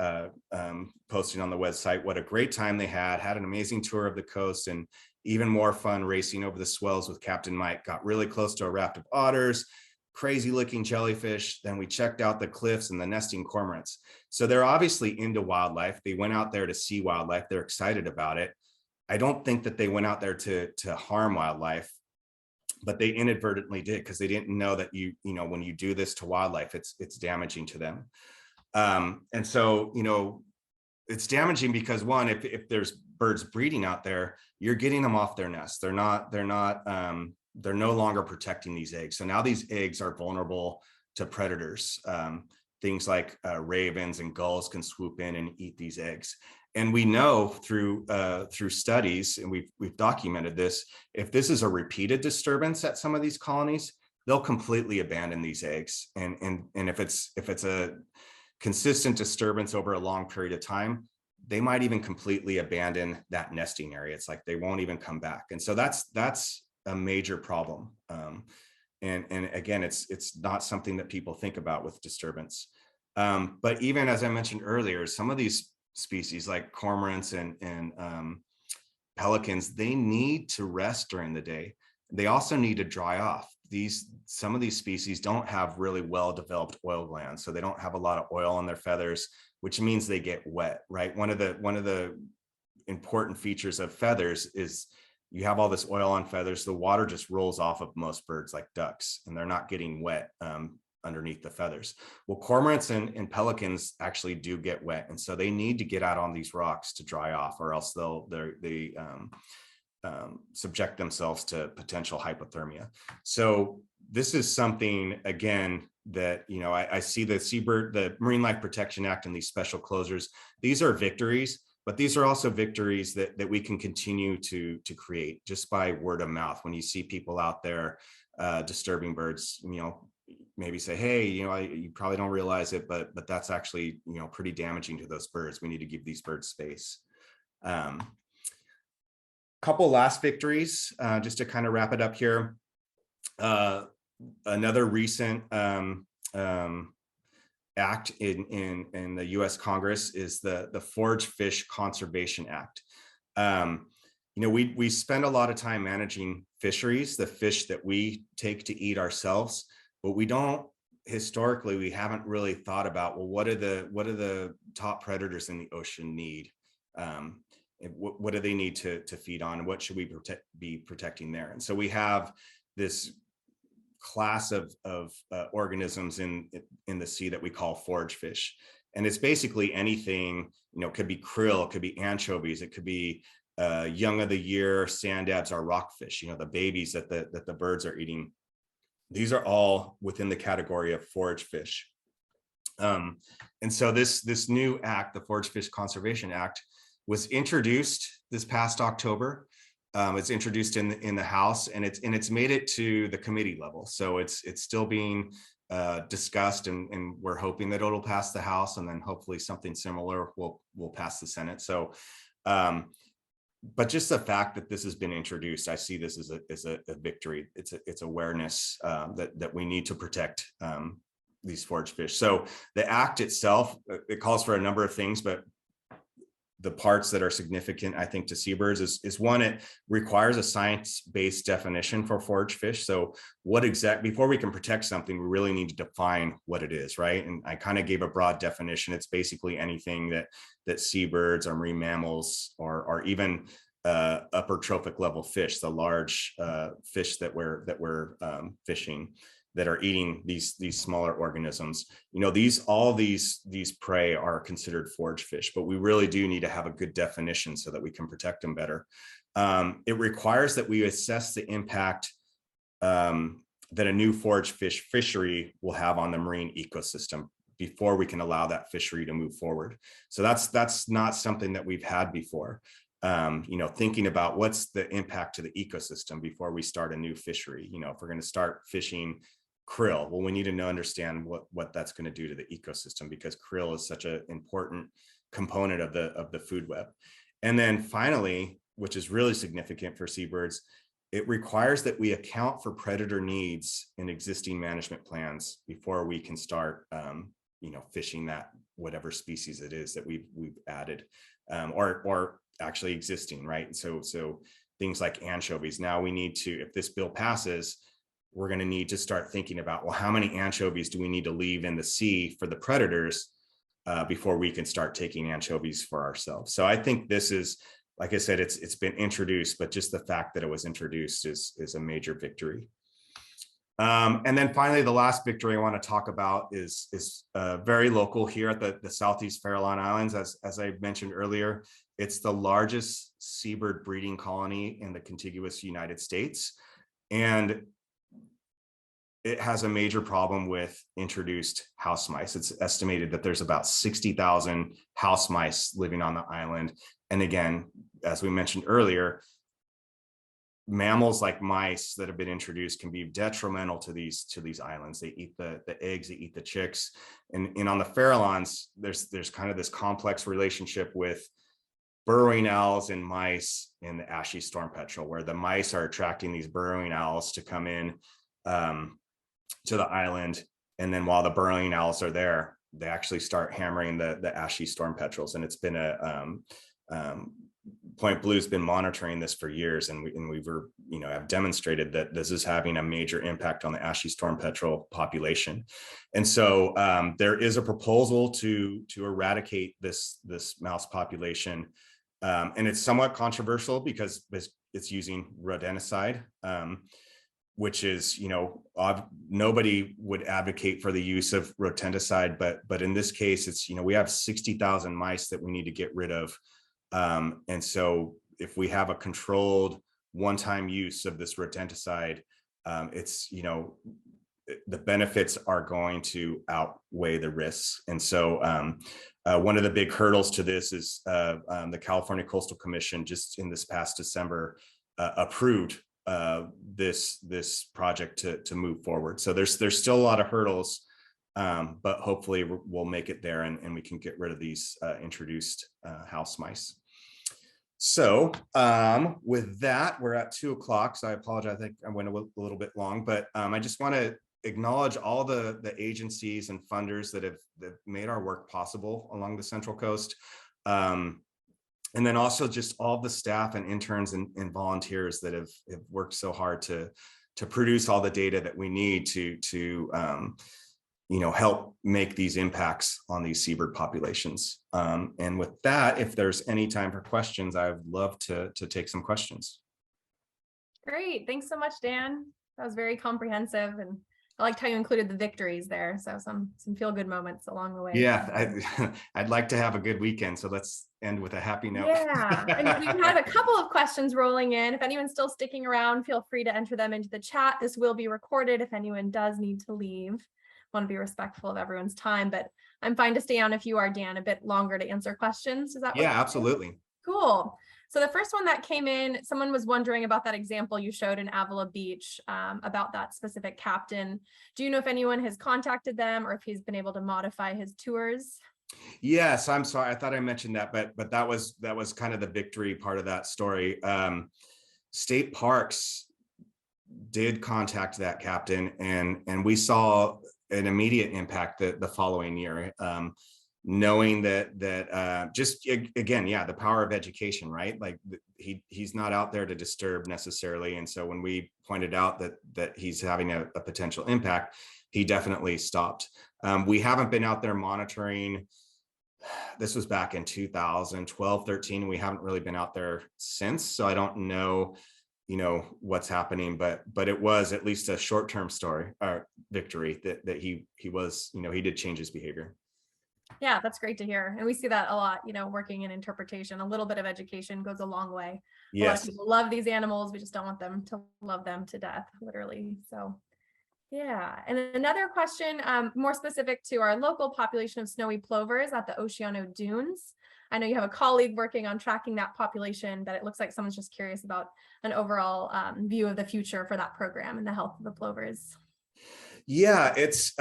posting on the website what a great time they had an amazing tour of the coast, and even more fun racing over the swells with Captain Mike. Got really close to a raft of otters, crazy looking jellyfish. Then we checked out the cliffs and the nesting cormorants. So they're obviously into wildlife. They went out there to see wildlife. They're excited about it. I don't think that they went out there to harm wildlife, but they inadvertently did, because they didn't know that when you do this to wildlife, it's damaging to them. And so, it's damaging because, one, if there's birds breeding out there, you're getting them off their nest. They're no longer protecting these eggs. So now these eggs are vulnerable to predators. Things like ravens and gulls can swoop in and eat these eggs. And we know through studies, and we've documented this, if this is a repeated disturbance at some of these colonies, they'll completely abandon these eggs. And if it's a consistent disturbance over a long period of time, they might even completely abandon that nesting area. It's like they won't even come back. And so that's a major problem. And again, it's not something that people think about with disturbance. But even as I mentioned earlier, some of these species like cormorants and pelicans, they need to rest during the day. They also need to dry off. Some of these species don't have really well-developed oil glands, so they don't have a lot of oil on their feathers, which means they get wet, right? One of the important features of feathers is you have all this oil on feathers, the water just rolls off of most birds like ducks, and they're not getting wet underneath the feathers. Well, cormorants and pelicans actually do get wet, and so they need to get out on these rocks to dry off, or else they subject themselves to potential hypothermia. So this is something, again, that I see the Seabird, the Marine Life Protection Act, and these special closures. These are victories, but these are also victories that we can continue to create just by word of mouth. When you see people out there disturbing birds, maybe say, hey, you probably don't realize it, but that's actually, pretty damaging to those birds. We need to give these birds space. Couple last victories, just to kind of wrap it up here. Another recent act in the U.S. Congress is the Forage Fish Conservation Act. We spend a lot of time managing fisheries, the fish that we take to eat ourselves, but we haven't really thought about, well, what do the top predators in the ocean need? What do they need to feed on? What should we be protecting there? And so we have this class of organisms in the sea that we call forage fish. And it's basically anything, it could be krill, it could be anchovies, it could be young of the year sand dabs or rockfish, the babies that the birds are eating. These are all within the category of forage fish. And so this new act, the Forage Fish Conservation Act, was introduced this past October. It's introduced in the House, and it's made it to the committee level. So it's still being discussed, and we're hoping that it'll pass the House, and then hopefully something similar will pass the Senate. So, but just the fact that this has been introduced, I see this as a victory. It's awareness that we need to protect these forage fish. So the act itself, it calls for a number of things, but the parts that are significant, I think, to seabirds is one, it requires a science-based definition for forage fish. So before we can protect something, we really need to define what it is, right? And I kind of gave a broad definition. It's basically anything that seabirds or marine mammals or even upper trophic level fish, the large fish that we're fishing, that are eating these smaller organisms. You know, all these prey are considered forage fish, but we really do need to have a good definition so that we can protect them better. It requires that we assess the impact that a new forage fish fishery will have on the marine ecosystem before we can allow that fishery to move forward. So that's not something that we've had before. You know, thinking about what's the impact to the ecosystem before we start a new fishery. You know, if we're going to start fishing krill, well, we need to understand what that's going to do to the ecosystem, because krill is such an important component of the food web. And then finally, which is really significant for seabirds, it requires that we account for predator needs in existing management plans before we can start, you know, fishing that whatever species it is that we've added, or actually existing, right? So things like anchovies. Now we need to, if this bill passes, we're going to need to start thinking about, well, how many anchovies do we need to leave in the sea for the predators before we can start taking anchovies for ourselves? So I think this is, like I said, it's been introduced, but just the fact that it was introduced is a major victory. And then finally, the last victory I want to talk about is very local here at the Southeast Fairlawn Islands. As I mentioned earlier, it's the largest seabird breeding colony in the contiguous United States. And it has a major problem with introduced house mice. It's estimated that there's about 60,000 house mice living on the island. And again, as we mentioned earlier, mammals like mice that have been introduced can be detrimental to these islands. They eat the eggs, they eat the chicks. And on the Farallones, there's kind of this complex relationship with burrowing owls and mice in the ashy storm petrel, where the mice are attracting these burrowing owls to come in to the island. And then while the burrowing owls are there, they actually start hammering the ashy storm petrels. And it's been Point Blue's been monitoring this for years, and we've have demonstrated that this is having a major impact on the ashy storm petrel population. And so there is a proposal to eradicate this mouse population, and it's somewhat controversial because it's using rodenticide, which is, nobody would advocate for the use of rodenticide, but in this case, it's, we have 60,000 mice that we need to get rid of. And so if we have a controlled one-time use of this rodenticide, it's, the benefits are going to outweigh the risks. And so one of the big hurdles to this is the California Coastal Commission just in this past December approved this project to move forward. So there's still a lot of hurdles, but hopefully we'll make it there and we can get rid of these introduced house mice. So with that, we're at 2 o'clock. So I apologize. I think I went a little bit long, but I just want to acknowledge all the agencies and funders that have made our work possible along the Central Coast. And then also just all the staff and interns and volunteers that have worked so hard to produce all the data that we need to help make these impacts on these seabird populations. And with that, if there's any time for questions, I'd love to take some questions. Great. Thanks so much, Dan. That was very comprehensive, and I liked how you included the victories there. So some feel-good moments along the way. Yeah, I'd like to have a good weekend. So let's end with a happy note. Yeah, and we've had a couple of questions rolling in. If anyone's still sticking around, feel free to enter them into the chat. This will be recorded if anyone does need to leave. Want to be respectful of everyone's time, but I'm fine to stay on if you are, Dan, a bit longer to answer questions. Is that yeah, absolutely. Cool. So the first one that came in, someone was wondering about that example you showed in Avila Beach, about that specific captain. Do you know if anyone has contacted them or if he's been able to modify his tours? Yes, I'm sorry. I thought I mentioned that, but that was kind of the victory part of that story. State Parks did contact that captain, and we saw an immediate impact the following year, knowing that just again, yeah, the power of education, right? Like he's not out there to disturb necessarily, and so when we pointed out that he's having a potential impact, he definitely stopped. We haven't been out there monitoring this was back in 2012, 13. We haven't really been out there since, so I don't know, what's happening, but it was at least a short-term story or victory that he was, he did change his behavior. Yeah, that's great to hear. And we see that a lot, working in interpretation. A little bit of education goes a long way. Yes. A lot of people love these animals. We just don't want them to love them to death, literally. So yeah. And another question, more specific to our local population of snowy plovers at the Oceano dunes. I know you have a colleague working on tracking that population, but it looks like someone's just curious about an overall view of the future for that program and the health of the plovers. Yeah, it's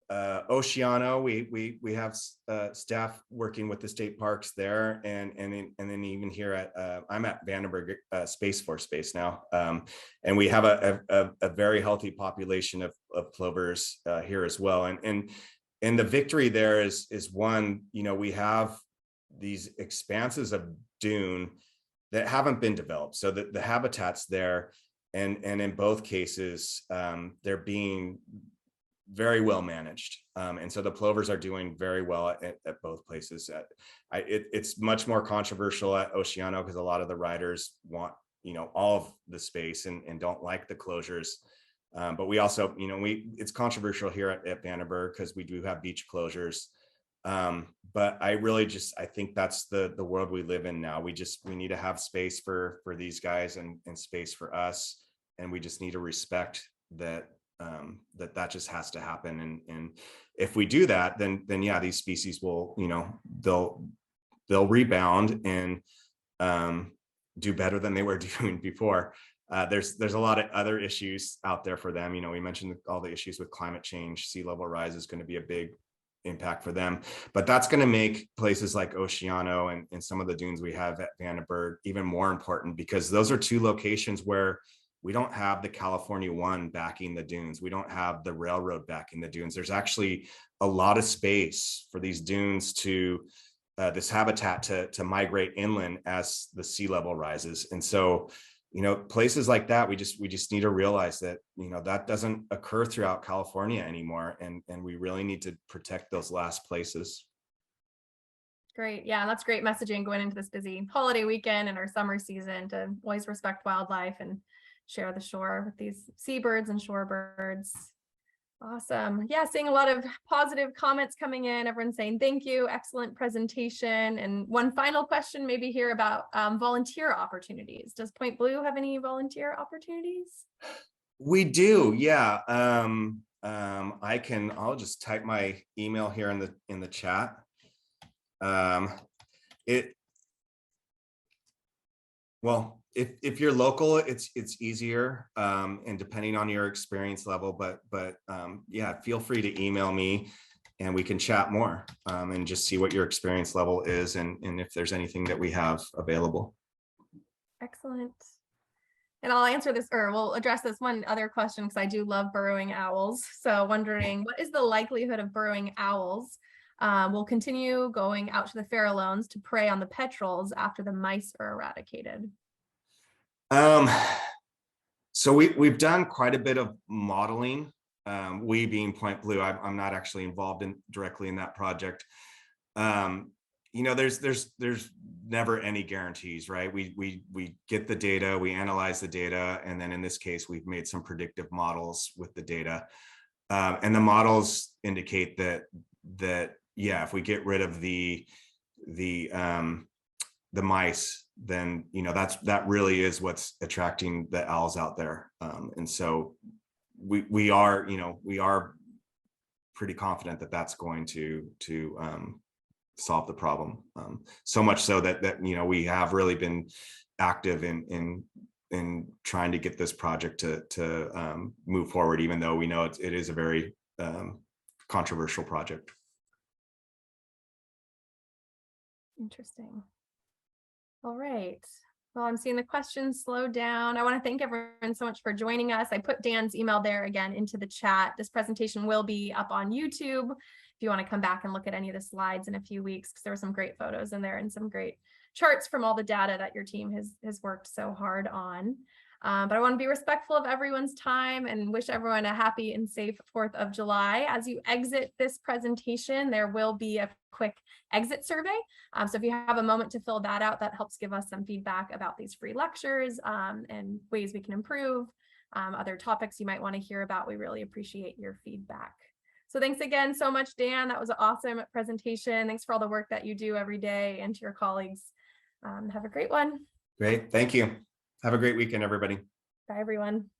Oceano. We have staff working with the state parks there, and then even here at I'm at Vandenberg Space Force Base now, and we have a very healthy population of plovers here as well. And the victory there is one, we have these expanses of dune that haven't been developed, so that the habitat's there, and in both cases they're being very well managed, and so the plovers are doing very well at both places. It's much more controversial at Oceano because a lot of the riders want all of the space and don't like the closures. But we also, it's controversial here at Vandenberg because we do have beach closures. But I think that's the world we live in now. We need to have space for these guys and space for us. And we just need to respect that that just has to happen. And if we do that, then yeah, these species will, they'll rebound and do better than they were doing before. There's a lot of other issues out there for them. We mentioned all the issues with climate change. Sea level rise is going to be a big impact for them, but that's going to make places like Oceano and some of the dunes we have at Vandenberg even more important, because those are two locations where we don't have the California One backing the dunes. We don't have the railroad backing the dunes. There's actually a lot of space for these dunes to this habitat to migrate inland as the sea level rises. And so, places like that, we just need to realize that, that doesn't occur throughout California anymore. And we really need to protect those last places. Great. Yeah, that's great messaging going into this busy holiday weekend and our summer season, to always respect wildlife and share the shore with these seabirds and shorebirds. Awesome. Yeah, seeing a lot of positive comments coming in. Everyone's saying thank you, excellent presentation. And one final question maybe here about volunteer opportunities. Does Point Blue have any volunteer opportunities? We do, yeah. I'll just type my email here in the chat. Well, if you're local, it's easier, and depending on your experience level, but yeah, feel free to email me and we can chat more, and just see what your experience level is and if there's anything that we have available. Excellent. And I'll answer this, or we'll address this one other question, because I do love burrowing owls. So wondering, what is the likelihood of burrowing owls will continue going out to the Fairlawns to prey on the petrels after the mice are eradicated? So we've done quite a bit of modeling. We being Point Blue, I'm not actually involved directly in that project. There's never any guarantees, right? We get the data, we analyze the data, and then in this case, we've made some predictive models with the data, and the models indicate that yeah, if we get rid of the mice, then that really is what's attracting the owls out there, and so we are pretty confident that that's going to solve the problem, so much so that we have really been active in trying to get this project to move forward, even though we know it is a very controversial project. Interesting. All right. Well, I'm seeing the questions slow down. I want to thank everyone so much for joining us. I put Dan's email there again into the chat. This presentation will be up on YouTube if you want to come back and look at any of the slides in a few weeks, because there were some great photos in there and some great charts from all the data that your team has worked so hard on. But I want to be respectful of everyone's time and wish everyone a happy and safe 4th of July. As you exit this presentation, there will be a quick exit survey. So if you have a moment to fill that out, that helps give us some feedback about these free lectures and ways we can improve, other topics you might want to hear about. We really appreciate your feedback. So thanks again so much, Dan. That was an awesome presentation. Thanks for all the work that you do every day, and to your colleagues. Have a great one. Great. Thank you. Have a great weekend, everybody. Bye, everyone.